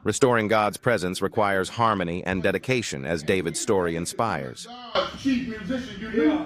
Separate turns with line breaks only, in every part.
Restoring God's presence requires harmony and dedication, as David's story inspires.
God's chief musician,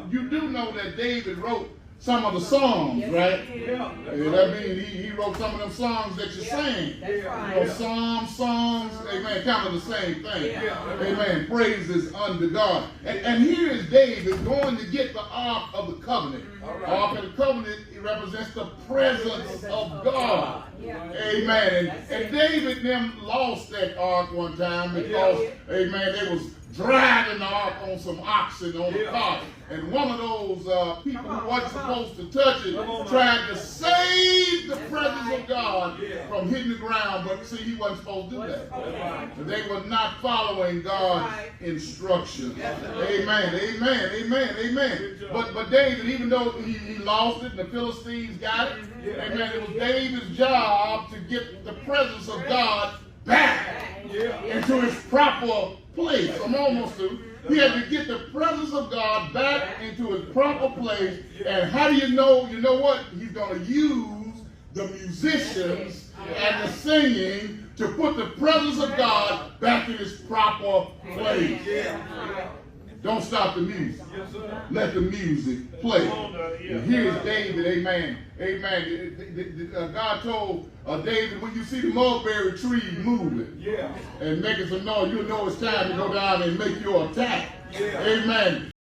you do know that David wrote some of the songs, right?
Yeah.
That means he wrote some of them songs that you sing.
That's right.
You know, psalms, songs, amen, kind of the same thing.
Yeah.
Amen. Praises unto God. And here is David going to get the Ark of the Covenant.
Right.
Ark of the Covenant, it represents the presence of God. Amen. And David and them lost that ark one time because, amen, they was driving the ark on some oxen on the cart. And one of those people who wasn't supposed to touch it tried to save the presence of God from hitting the ground, but see, he wasn't supposed to do that. They were not following God's instructions. Amen, amen, amen, amen. But David, even though he lost it and the Philistines got it, amen, it was David's job to get the presence of God back into its proper place. I'm almost through. He had to get the presence of God back into its proper place. And how do you know? You know what? He's going to use the musicians and the singing to put the presence of God back in its proper place. Don't stop the music. Let the music play. And here's David, amen. Amen. God told David, when you see the mulberry tree moving and making some noise, you'll know it's time to go down and make your attack. Amen.